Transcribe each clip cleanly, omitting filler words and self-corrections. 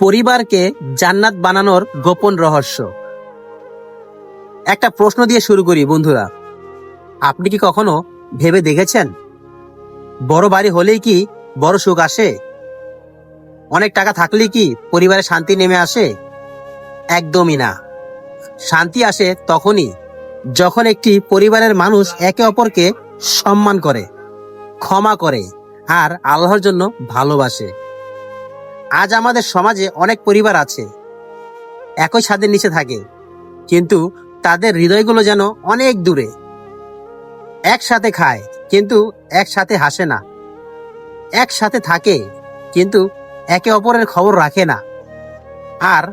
পরিবারকে জান্নাত বানানোর গোপন রহস্য। একটা প্রশ্ন দিয়ে শুরু করি বন্ধুরা। আপনি কি কখনো ভেবে দেখেছেন, বড় বাড়ি হলেই কি বড় সুখ আসে? অনেক টাকা থাকলেই কি পরিবারে শান্তি নেমে আসে? একদমই না। শান্তি আসে তখনই যখন একটি পরিবারের মানুষ একে অপরকে সম্মান করে, ক্ষমা করে আর আল্লাহর জন্য ভালোবাসে। আজ আমাদের সমাজে অনেক পরিবার আছে, একই ছাদের নিচে থাকে, কিন্তু তাদের হৃদয়গুলো যেন অনেক দূরে। একসাথে খায় কিন্তু একসাথে হাসে না, একসাথে থাকে কিন্তু একে অপরের খবর রাখে না। আর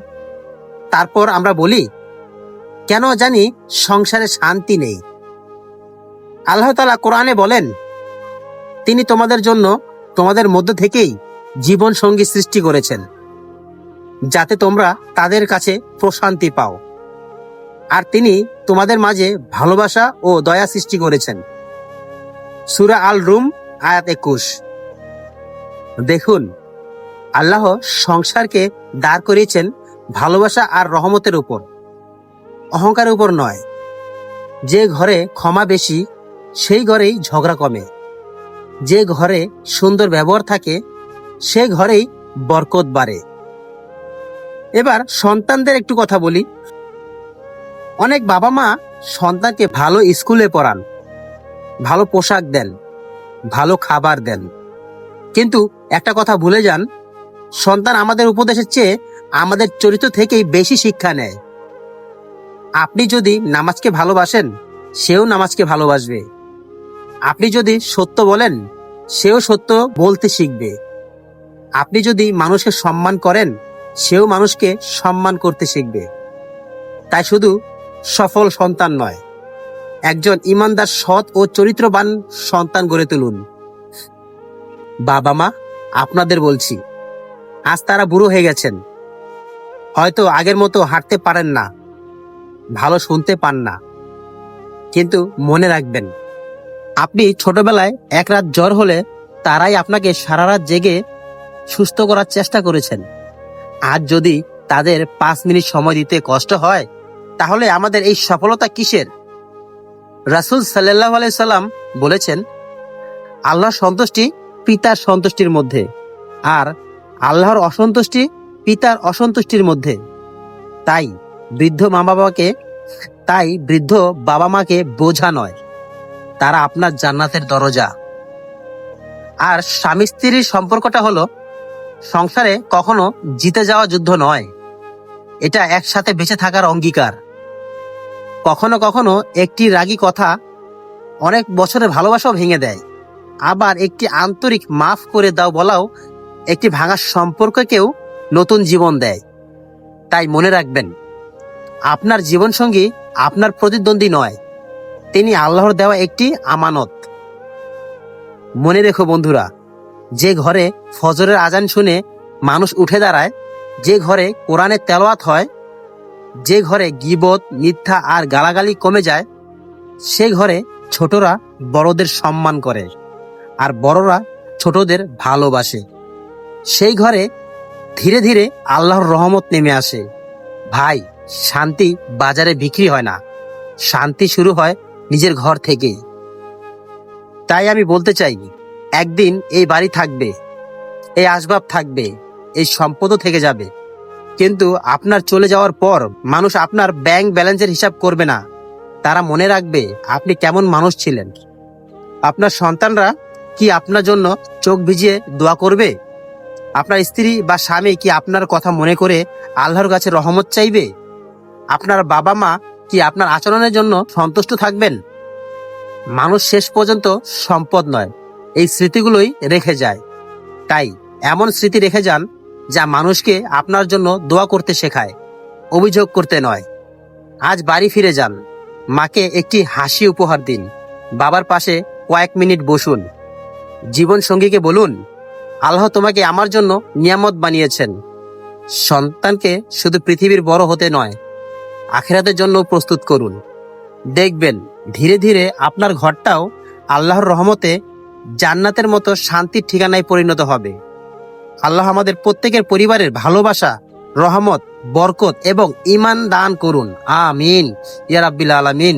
তারপর আমরা বলি, কেন জানি সংসারে শান্তি নেই। আল্লাহ তাআলা কোরআনে বলেন, তিনি তোমাদের জন্য তোমাদের মধ্য থেকেই জীবন সঙ্গী সৃষ্টি করেছেন, যাতে তোমরা তাদের কাছে প্রশান্তি পাও। আর তিনি তোমাদের মাঝে ভালোবাসা ও দয়া সৃষ্টি করেছেন। সূরা আল রুম আয়াত 21। দেখুন, আল্লাহ সংসারকে দাঁড় করিয়েছেন ভালোবাসা আর রহমতের উপর, অহংকারের উপর নয়। যে ঘরে ক্ষমা বেশি, সেই ঘরেই ঝগড়া কমে। যে ঘরে সুন্দর ব্যবহার থাকে, সে ঘরেই বরকত বাড়ে। এবার সন্তানদের একটু কথা বলি। অনেক বাবা মা সন্তানকে ভালো স্কুলে পড়ান, ভালো পোশাক দেন, ভালো খাবার দেন, কিন্তু একটা কথা ভুলে যান, সন্তান আমাদের উপদেশের চেয়ে আমাদের চরিত্র থেকেই বেশি শিক্ষা নেয়। আপনি যদি নামাজকে ভালোবাসেন, সেও নামাজকে ভালোবাসবে। আপনি যদি সত্য বলেন, সেও সত্য বলতে শিখবে। আপনি যদি মানুষকে সম্মান করেন, সেও মানুষকে সম্মান করতে শিখবে। তাই শুধু সফল সন্তান নয়, একজন ইমানদার, সৎ ও চরিত্রবান সন্তান গড়ে তুলুন। বাবা মা, আপনাদের বলছি, আজ তারা বুড়ো হয়ে গেছেন, হয়তো আগের মতো হাঁটতে পারেন না, ভালো শুনতে পান না, কিন্তু মনে রাখবেন, আপনি ছোটবেলায় এক রাত জ্বর হলে তারাই আপনাকে সারা রাত জেগে সুস্থ করার চেষ্টা করেছেন। আজ যদি তাদের 5 মিনিট সময় দিতে কষ্ট হয়, তাহলে আমাদের এই সফলতা কিসের? রাসূল সাল্লাল্লাহু আলাইহি সাল্লাম বলেছেন, আল্লাহর সন্তুষ্টি পিতার সন্তুষ্টির মধ্যে, আর আল্লাহর অসন্তুষ্টি পিতার অসন্তুষ্টির মধ্যে। তাই বৃদ্ধ বাবা মাকে বোঝা নয়, তারা আপনার জান্নাতের দরজা। আর স্বামী স্ত্রীর সম্পর্কটা হলো সংসারে কখনো জিতে যাওয়া যুদ্ধ নয়, এটা একসাথে বেঁচে থাকার অঙ্গীকার। কখনো কখনো একটি রাগী কথা অনেক বছরের ভালোবাসাও ভেঙে দেয়। আবার একটি আন্তরিক মাফ করে দাও বলাও একটি ভাঙা সম্পর্ককেও নতুন জীবন দেয়। তাই মনে রাখবেন, আপনার জীবনসঙ্গী আপনার প্রতিদ্বন্দ্বী নয়, তিনি আল্লাহর দেওয়া একটি আমানত। মনে রেখো বন্ধুরা, যে ঘরে ফজরের আজান শুনে মানুষ উঠে দাঁড়ায়, যে ঘরে কোরআনের তেলাওয়াত হয়, যে ঘরে গীবত, মিথ্যা আর গালাগালি কমে যায়, সে ঘরে ছোটরা বড়দের সম্মান করে আর বড়রা ছোটদের ভালোবাসে। সেই ঘরে ধীরে ধীরে আল্লাহর রহমত নেমে আসে। ভাই, শান্তি বাজারে বিক্রি হয় না, শান্তি শুরু হয় নিজের ঘর থেকেই। তাই আমি বলতে চাই, একদিন এই বাড়ি থাকবে, এই আসবাব থাকবে, এই সম্পদও থেকে যাবে, কিন্তু আপনার চলে যাওয়ার পর মানুষ আপনার ব্যাংক ব্যালেন্সের হিসাব করবে না। তারা মনে রাখবে আপনি কেমন মানুষ ছিলেন। আপনার সন্তানরা কি আপনার জন্য চোখ ভিজিয়ে দোয়া করবে? আপনার স্ত্রী বা স্বামী কি আপনার কথা মনে করে আল্লাহর কাছে রহমত চাইবে? আপনার বাবা মা কি আপনার আচরণের জন্য সন্তুষ্ট থাকবেন? মানুষ শেষ পর্যন্ত সম্পদ নয়, এই স্মৃতিগুলোই রেখে যায়। তাই এমন স্মৃতি রেখে যান যা মানুষকে আপনার জন্য দোয়া করতে শেখায়, অভিযোগ করতে নয়। আজ বাড়ি ফিরে যান, মাকে একটি হাসি উপহার দিন, বাবার পাশে কয়েক মিনিট বসুন। জীবন সঙ্গীকে বলুন, আল্লাহ তোমাকে আমার জন্য নিয়ামত বানিয়েছেন। সন্তানকে শুধু পৃথিবীর বড় হতে নয়, আখিরাতের জন্য প্রস্তুত করুন। দেখবেন ধীরে ধীরে আপনার ঘরটাও আল্লাহর রহমতে জান্নাতের মতো শান্তির ঠিকানায় পরিণত হবে। আল্লাহ আমাদের প্রত্যেকের পরিবারের ভালোবাসা, রহমত, বরকত এবং ঈমান দান করুন। আমিন ইয়া রাব্বিল আলামিন।